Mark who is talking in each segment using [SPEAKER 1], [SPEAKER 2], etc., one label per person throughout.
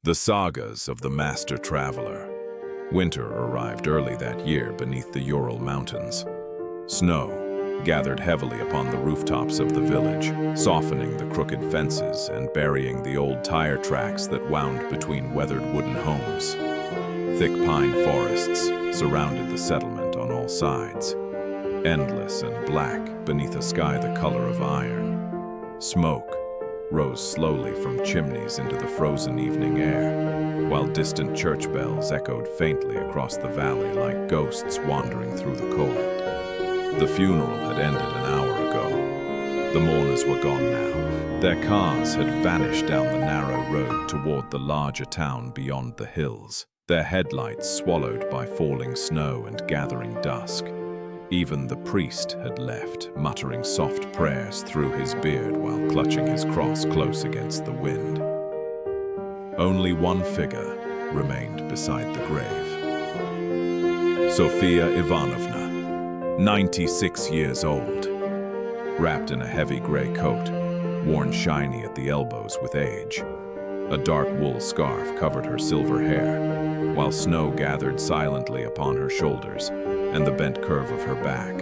[SPEAKER 1] The Sagas of the Master Traveler. Winter arrived early that year beneath the Ural Mountains. Snow gathered heavily upon the rooftops of the village, softening the crooked fences and burying the old tire tracks that wound between weathered wooden homes. Thick pine forests surrounded the settlement on all sides, endless and black beneath a sky the color of iron. Smoke rose slowly from chimneys into the frozen evening air, while distant church bells echoed faintly across the valley like ghosts wandering through the cold. The funeral had ended an hour ago. The mourners were gone now. Their cars had vanished down the narrow road toward the larger town beyond the hills, their headlights swallowed by falling snow and gathering dusk. Even the priest had left, muttering soft prayers through his beard while clutching his cross close against the wind. Only one figure remained beside the grave. Sophiya Ivanovna, 96 years old, wrapped in a heavy gray coat, worn shiny at the elbows with age. A dark wool scarf covered her silver hair, while snow gathered silently upon her shoulders and the bent curve of her back.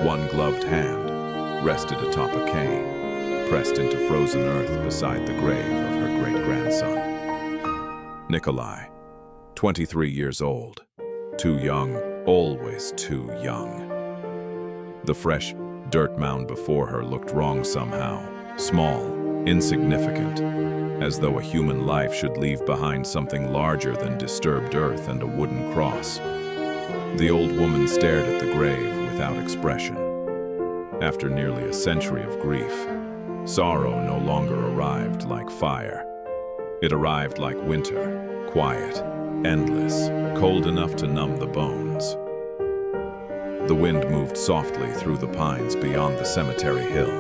[SPEAKER 1] One gloved hand rested atop a cane, pressed into frozen earth beside the grave of her great-grandson. Nikolai, 23 years old, too young, always too young. The fresh dirt mound before her looked wrong somehow, small, insignificant, as though a human life should leave behind something larger than disturbed earth and a wooden cross. The old woman stared at the grave without expression. After nearly a century of grief, sorrow no longer arrived like fire. It arrived like winter, quiet, endless, cold enough to numb the bones. The wind moved softly through the pines beyond the cemetery hill.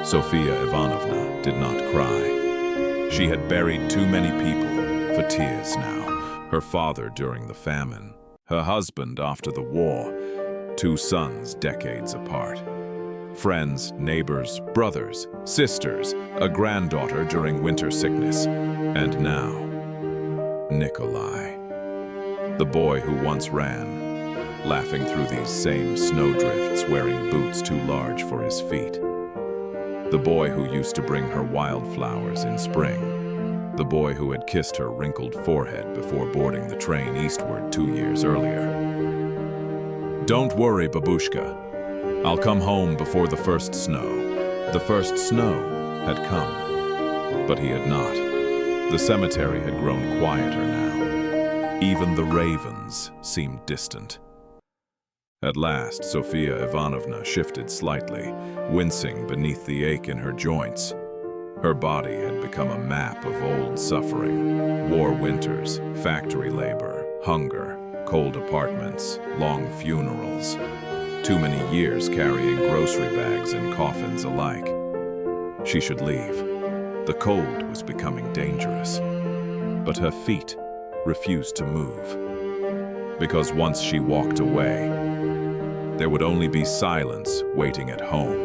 [SPEAKER 1] Sophiya Ivanovna did not cry. She had buried too many people for tears now. Her father during the famine, her husband after the war, 2 sons decades apart. Friends, neighbors, brothers, sisters, a granddaughter during winter sickness, and now, Nikolai. The boy who once ran, laughing through these same snowdrifts wearing boots too large for his feet. The boy who used to bring her wildflowers in spring. The boy who had kissed her wrinkled forehead before boarding the train eastward 2 years earlier. Don't worry, babushka. I'll come home before the first snow. The first snow had come, but he had not. The cemetery had grown quieter now. Even the ravens seemed distant. At last, Sophiya Ivanovna shifted slightly, wincing beneath the ache in her joints. Her body had become a map of old suffering, war winters, factory labor, hunger, cold apartments, long funerals. Too many years carrying grocery bags and coffins alike. She should leave. The cold was becoming dangerous. But her feet refused to move. Because once she walked away, there would only be silence waiting at home.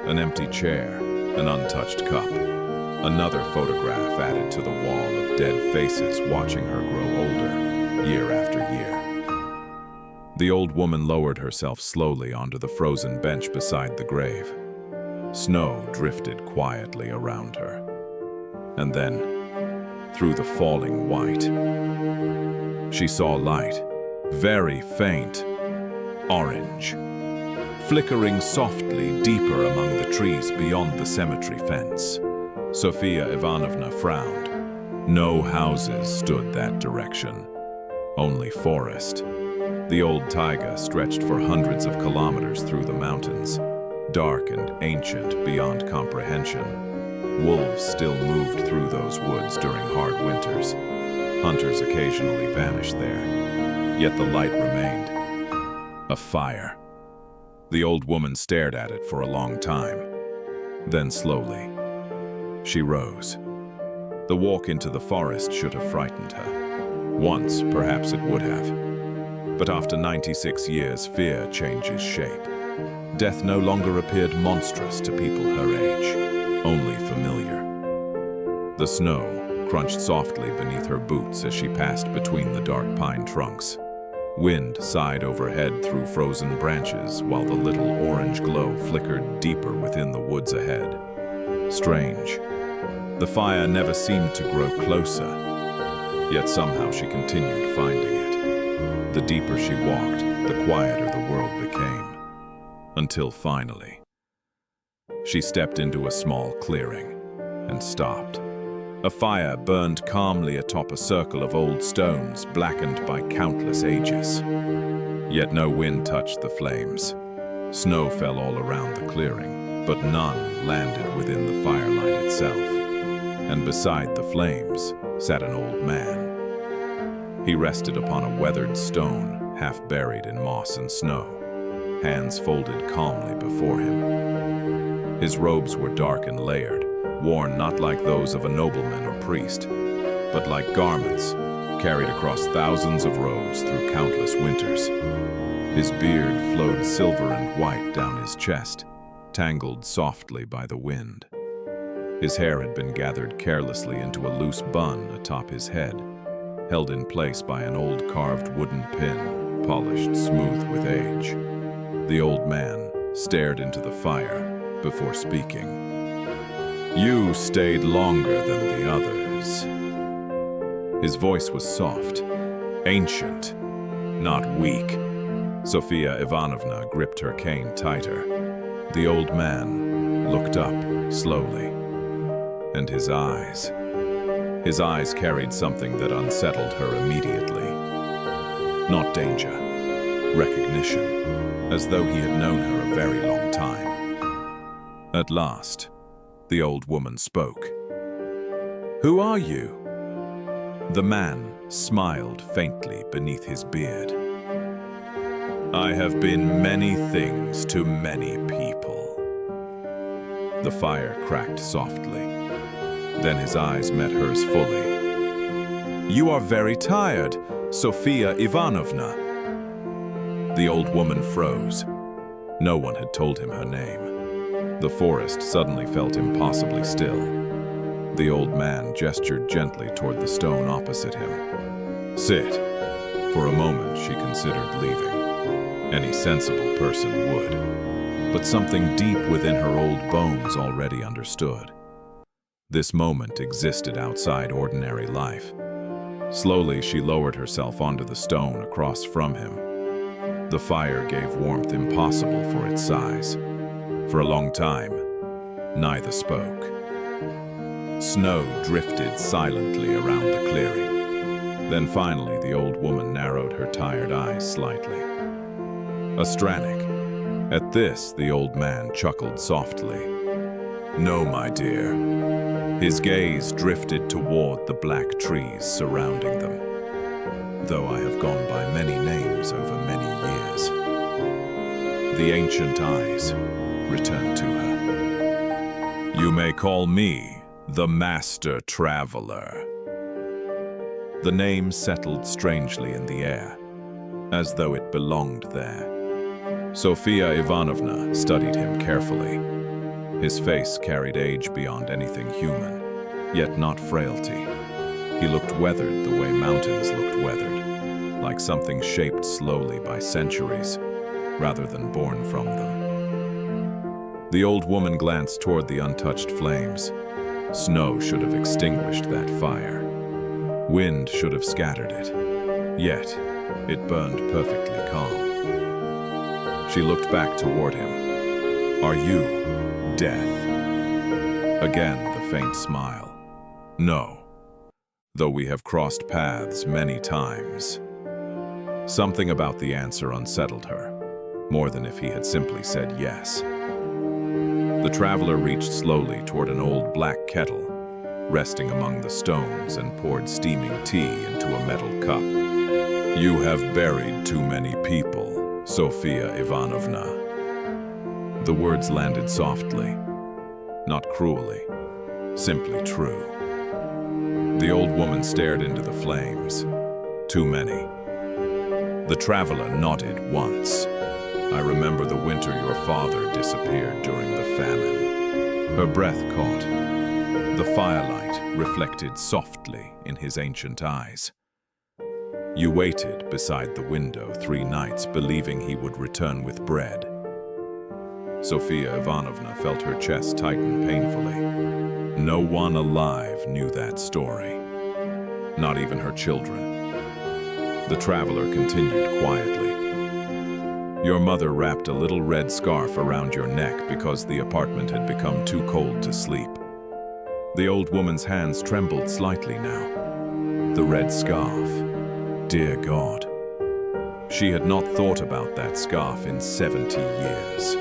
[SPEAKER 1] An empty chair, an untouched cup, another photograph added to the wall of dead faces watching her grow older, year after year. The old woman lowered herself slowly onto the frozen bench beside the grave. Snow drifted quietly around her. And then, through the falling white, she saw light, very faint, orange, flickering softly deeper among the trees beyond the cemetery fence. Sophiya Ivanovna frowned. No houses stood that direction, only forest. The old taiga stretched for hundreds of kilometers through the mountains, dark and ancient beyond comprehension. Wolves still moved through those woods during hard winters. Hunters occasionally vanished there, yet the light remained. A fire. The old woman stared at it for a long time. Then slowly, she rose. The walk into the forest should have frightened her. Once, perhaps it would have. But after 96 years, fear changes shape. Death no longer appeared monstrous to people her age, only familiar. The snow crunched softly beneath her boots as she passed between the dark pine trunks. Wind sighed overhead through frozen branches while the little orange glow flickered deeper within the woods ahead. Strange. The fire never seemed to grow closer, yet somehow she continued finding it. The deeper she walked, the quieter the world became. Until finally, she stepped into a small clearing and stopped. A fire burned calmly atop a circle of old stones blackened by countless ages. Yet no wind touched the flames. Snow fell all around the clearing, but none landed within the firelight itself. And beside the flames sat an old man. He rested upon a weathered stone, half buried in moss and snow, hands folded calmly before him. His robes were dark and layered, worn not like those of a nobleman or priest, but like garments carried across thousands of roads through countless winters. His beard flowed silver and white down his chest, tangled softly by the wind. His hair had been gathered carelessly into a loose bun atop his head, held in place by an old carved wooden pin, polished smooth with age. The old man stared into the fire before speaking. "You stayed longer than the others." His voice was soft, ancient, not weak. Sofiya Ivanovna gripped her cane tighter. The old man looked up slowly, and his eyes carried something that unsettled her immediately. Not danger, recognition, as though he had known her a very long time. At last, the old woman spoke. "Who are you?" The man smiled faintly beneath his beard. "I have been many things to many people." The fire cracked softly. Then his eyes met hers fully. "You are very tired, Sophiya Ivanovna." The old woman froze. No one had told him her name. The forest suddenly felt impossibly still. The old man gestured gently toward the stone opposite him. "Sit." For a moment she considered leaving. Any sensible person would. But something deep within her old bones already understood. This moment existed outside ordinary life. Slowly she lowered herself onto the stone across from him. The fire gave warmth impossible for its size. For a long time, neither spoke. Snow drifted silently around the clearing. Then finally, the old woman narrowed her tired eyes slightly. "Astranic." At this, the old man chuckled softly. "No, my dear." His gaze drifted toward the black trees surrounding them. "Though I have gone by many names over many years." The ancient eyes returned to her. "You may call me the Master Traveler." The name settled strangely in the air, as though it belonged there. Sofiya Ivanovna studied him carefully. His face carried age beyond anything human, yet not frailty. He looked weathered the way mountains looked weathered, like something shaped slowly by centuries, rather than born from them. The old woman glanced toward the untouched flames. Snow should have extinguished that fire. Wind should have scattered it. Yet, it burned perfectly calm. She looked back toward him. "Are you Death?" Again, the faint smile. "No, though we have crossed paths many times." Something about the answer unsettled her, more than if he had simply said yes. The traveler reached slowly toward an old black kettle, resting among the stones, and poured steaming tea into a metal cup. "You have buried too many people, Sofiya Ivanovna." The words landed softly, not cruelly, simply true. The old woman stared into the flames. "Too many." The traveler nodded once. "I remember the winter your father disappeared during the famine." Her breath caught. The firelight moonlight reflected softly in his ancient eyes. You waited beside the window 3 nights, believing he would return with bread. Sophiya Ivanovna felt her chest tighten painfully. No one alive knew that story, not even her children. The traveler continued quietly. Your mother wrapped a little red scarf around your neck because the apartment had become too cold to sleep. The old woman's hands trembled slightly now. The red scarf. Dear God. She had not thought about that scarf in 70 years.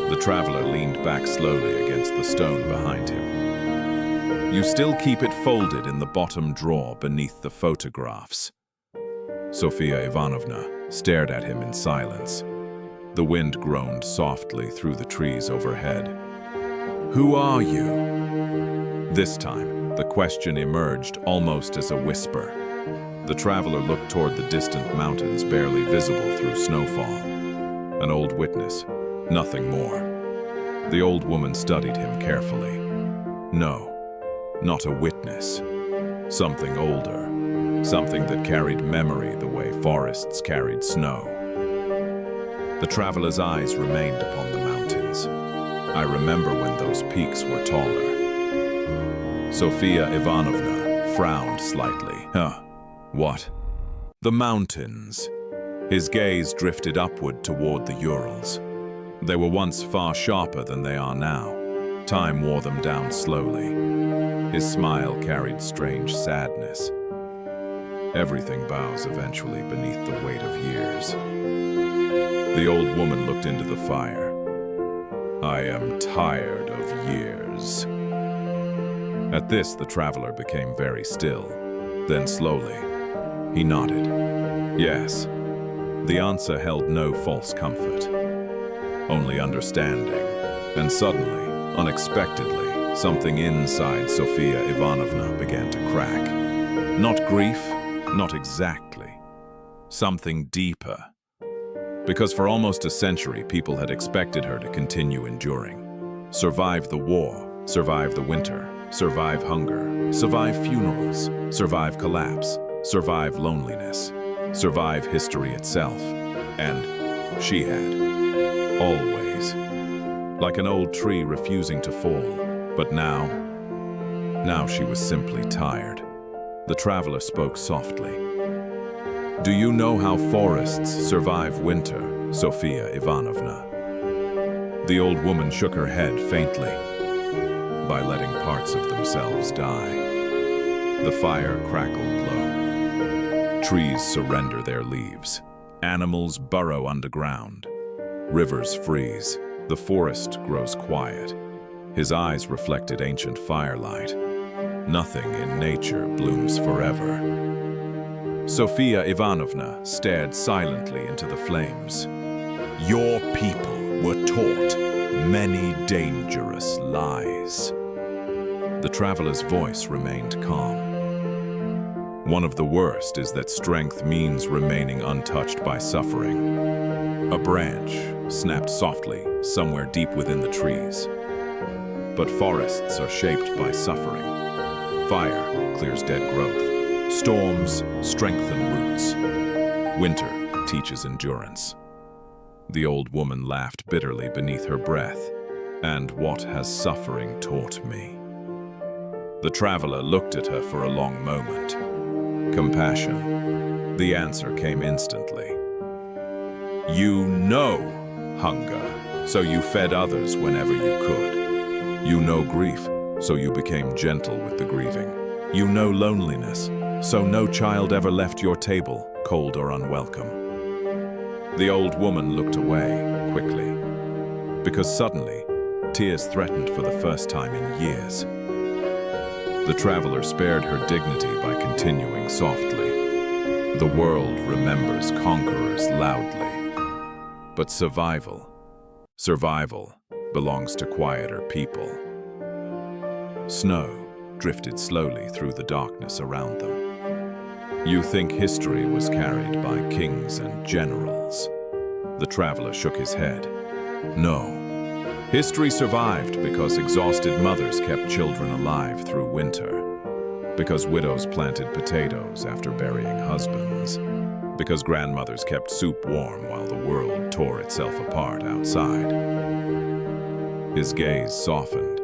[SPEAKER 1] The traveler leaned back slowly against the stone behind him. You still keep it folded in the bottom drawer beneath the photographs. Sophiya Ivanovna stared at him in silence. The wind groaned softly through the trees overhead. Who are you? This time, the question emerged almost as a whisper. The traveler looked toward the distant mountains barely visible through snowfall. An old witness, nothing more. The old woman studied him carefully. No, not a witness. Something older. Something that carried memory the way forests carried snow. The traveler's eyes remained upon the mountains. I remember when those peaks were taller. Sophiya Ivanovna frowned slightly. What? The mountains. His gaze drifted upward toward the Urals. They were once far sharper than they are now. Time wore them down slowly. His smile carried strange sadness. Everything bows eventually beneath the weight of years. The old woman looked into the fire. I am tired of years. At this, the traveler became very still. Then slowly, he nodded. Yes. The answer held no false comfort, only understanding. And suddenly, unexpectedly, something inside Sophiya Ivanovna began to crack. Not grief, not exactly. Something deeper. Because for almost a century, people had expected her to continue enduring. Survive the war, survive the winter, survive hunger, survive funerals, survive collapse, survive loneliness, survive history itself. And she had. Always. Like an old tree refusing to fall. But now she was simply tired. The traveler spoke softly. Do you know how forests survive winter, Sophiya Ivanovna? The old woman shook her head faintly. By letting parts of themselves die. The fire crackled low. Trees surrender their leaves. Animals burrow underground. Rivers freeze. The forest grows quiet. His eyes reflected ancient firelight. Nothing in nature blooms forever. Sophiya Ivanovna stared silently into the flames. Your people were taught many dangerous lies. The traveler's voice remained calm. One of the worst is that strength means remaining untouched by suffering. A branch snapped softly somewhere deep within the trees. But forests are shaped by suffering. Fire clears dead growth. Storms strengthen roots. Winter teaches endurance. The old woman laughed bitterly beneath her breath. And what has suffering taught me? The traveler looked at her for a long moment. Compassion. The answer came instantly. You know hunger, so you fed others whenever you could. You know grief, so you became gentle with the grieving. You know loneliness, so no child ever left your table, cold or unwelcome. The old woman looked away, quickly, because suddenly, tears threatened for the first time in years. The traveler spared her dignity by continuing softly. The world remembers conquerors loudly. But survival belongs to quieter people. Snow drifted slowly through the darkness around them. You think history was carried by kings and generals? The traveler shook his head. No, History survived because exhausted mothers kept children alive through winter, because widows planted potatoes after burying husbands, because grandmothers kept soup warm while the world tore itself apart outside. His gaze softened.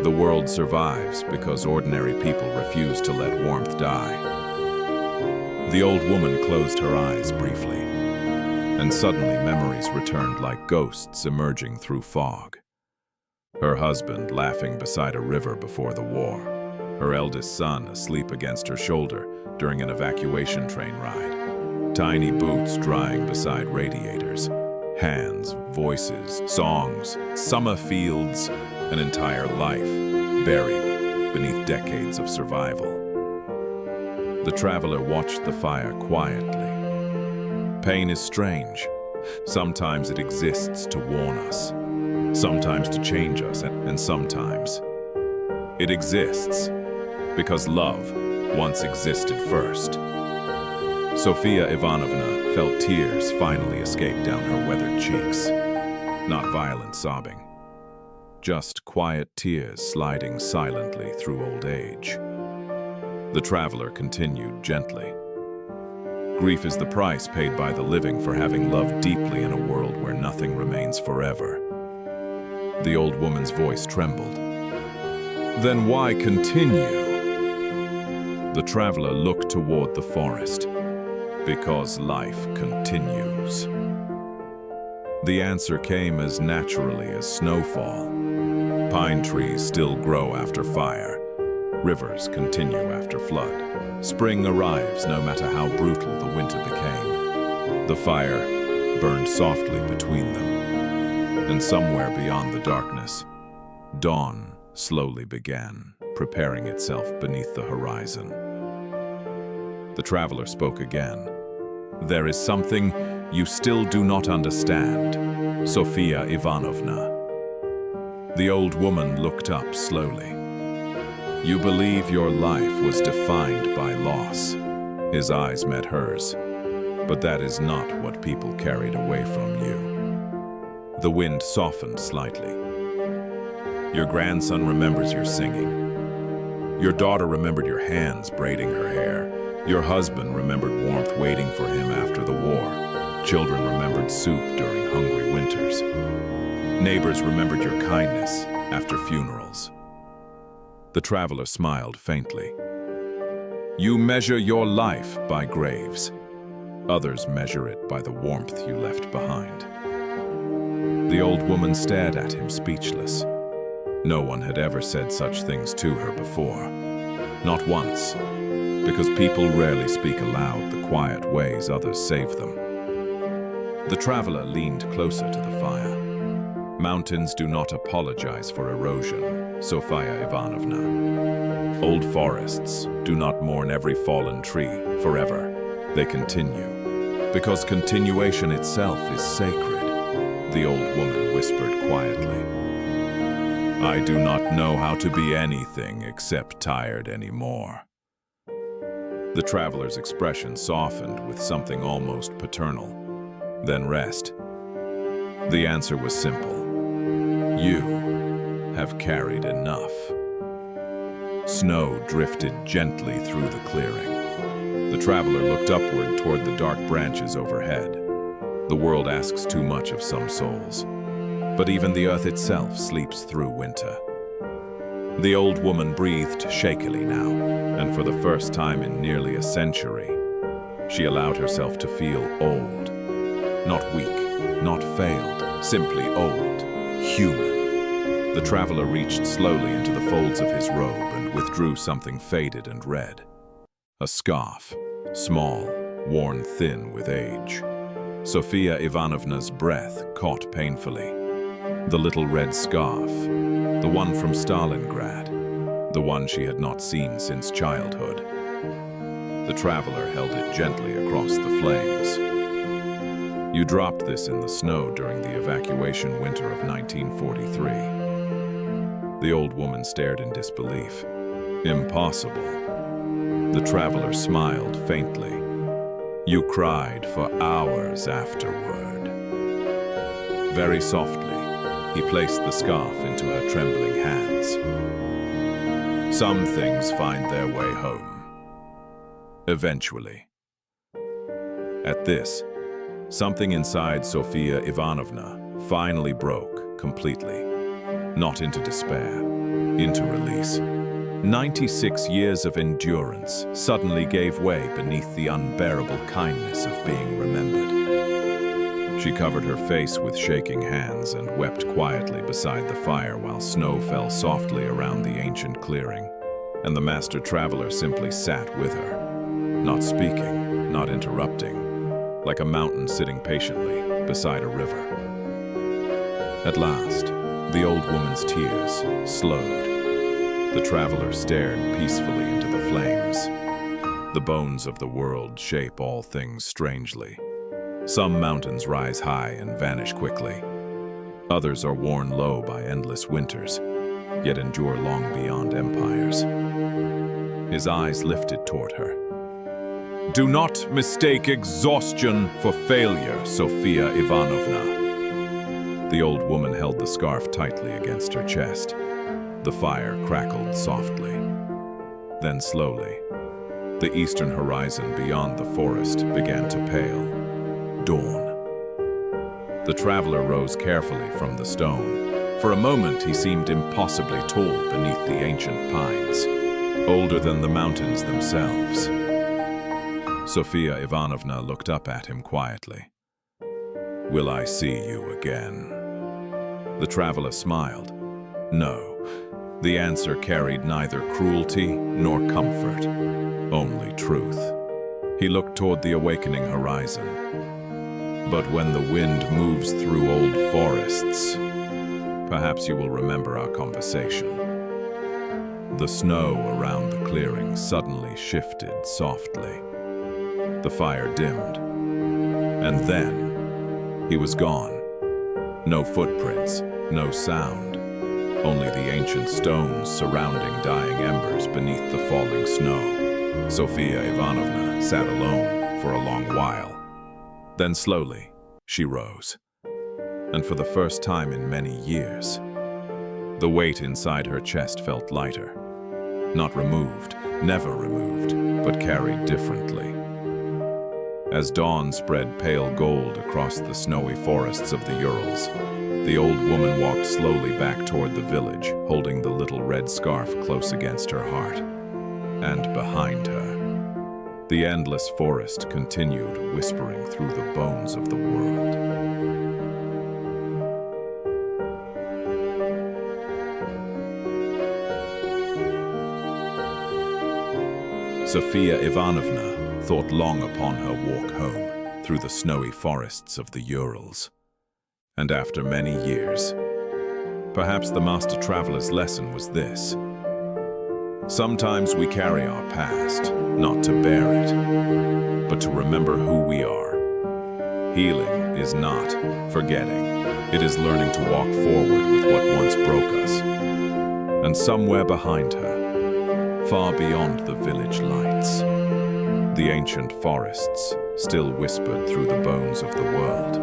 [SPEAKER 1] The world survives because ordinary people refuse to let warmth die. The old woman closed her eyes briefly, and suddenly memories returned like ghosts emerging through fog. Her husband laughing beside a river before the war, her eldest son asleep against her shoulder during an evacuation train ride, tiny boots drying beside radiators, hands, voices, songs, summer fields, an entire life buried beneath decades of survival. The traveler watched the fire quietly. Pain is strange. Sometimes it exists to warn us, sometimes to change us, and sometimes it exists because love once existed first. Sophiya Ivanovna felt tears finally escape down her weathered cheeks. Not violent sobbing, just quiet tears sliding silently through old age. The traveler continued gently. Grief is the price paid by the living for having loved deeply in a world where nothing remains forever. The old woman's voice trembled. Then why continue? The traveler looked toward the forest. Because life continues. The answer came as naturally as snowfall. Pine trees still grow after fire. Rivers continue after flood. Spring arrives no matter how brutal the winter became. The fire burned softly between them. And somewhere beyond the darkness, dawn slowly began, preparing itself beneath the horizon. The traveler spoke again. There is something you still do not understand, Sophiya Ivanovna. The old woman looked up slowly. You believe your life was defined by loss. His eyes met hers, but that is not what people carried away from you. The wind softened slightly. Your grandson remembers your singing. Your daughter remembered your hands braiding her hair. Your husband remembered warmth waiting for him after the war. Children remembered soup during hungry winters. Neighbors remembered your kindness after funerals. The traveler smiled faintly. You measure your life by graves. Others measure it by the warmth you left behind. The old woman stared at him speechless. No one had ever said such things to her before. Not once. Because people rarely speak aloud the quiet ways others save them. The traveler leaned closer to the fire. Mountains do not apologize for erosion, Sophiya Ivanovna. Old forests do not mourn every fallen tree forever. They continue. Because continuation itself is sacred, the old woman whispered quietly. I do not know how to be anything except tired anymore. The traveler's expression softened with something almost paternal. Then rest. The answer was simple. You have carried enough. Snow drifted gently through the clearing. The traveler looked upward toward the dark branches overhead. The world asks too much of some souls. But even the earth itself sleeps through winter. The old woman breathed shakily now, and for the first time in nearly a century, she allowed herself to feel old. Not weak, not failed, simply old, human. The traveler reached slowly into the folds of his robe and withdrew something faded and red. A scarf, small, worn thin with age. Sophiya Ivanovna's breath caught painfully. The little red scarf, the one from Stalingrad, the one she had not seen since childhood. The traveler held it gently across the flames. You dropped this in the snow during the evacuation winter of 1943. The old woman stared in disbelief. Impossible. The traveler smiled faintly. You cried for hours afterward. Very softly, He placed the scarf into her trembling hands. Some things find their way home. Eventually. At this, something inside Sophiya Ivanovna finally broke completely. Not into despair, into release. 96 years of endurance suddenly gave way beneath the unbearable kindness of being remembered. She covered her face with shaking hands and wept quietly beside the fire while snow fell softly around the ancient clearing, and the master traveler simply sat with her, not speaking, not interrupting, like a mountain sitting patiently beside a river. At last, the old woman's tears slowed. The traveler stared peacefully into the flames. The bones of the world shape all things strangely. Some mountains rise high and vanish quickly. Others are worn low by endless winters, yet endure long beyond empires. His eyes lifted toward her. Do not mistake exhaustion for failure, Sophiya Ivanovna. The old woman held the scarf tightly against her chest. The fire crackled softly. Then slowly, the eastern horizon beyond the forest began to pale. Dawn. The traveler rose carefully from the stone. For a moment, he seemed impossibly tall beneath the ancient pines, older than the mountains themselves. Sophiya Ivanovna looked up at him quietly. Will I see you again? The traveler smiled. No. The answer carried neither cruelty nor comfort, only truth. He looked toward the awakening horizon. But when the wind moves through old forests, perhaps you will remember our conversation. The snow around the clearing suddenly shifted softly. The fire dimmed, and then he was gone. No footprints, no sound. Only the ancient stones surrounding dying embers beneath the falling snow. Sophiya Ivanovna sat alone for a long while. Then slowly, she rose. And for the first time in many years, the weight inside her chest felt lighter. Not removed, never removed, but carried differently. As dawn spread pale gold across the snowy forests of the Urals, the old woman walked slowly back toward the village, holding the little red scarf close against her heart. And behind her, the endless forest continued whispering through the bones of the world. Sophiya Ivanovna thought long upon her walk home through the snowy forests of the Urals. And after many years, perhaps the master traveler's lesson was this. Sometimes we carry our past, not to bear it, but to remember who we are. Healing is not forgetting. It is learning to walk forward with what once broke us. And somewhere behind her, far beyond the village lights, the ancient forests still whispered through the bones of the world.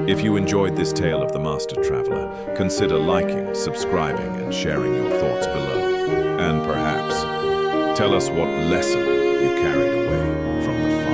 [SPEAKER 1] If you enjoyed this tale of the Master Traveler, consider liking, subscribing, and sharing your thoughts below. And perhaps, tell us what lesson you carried away from the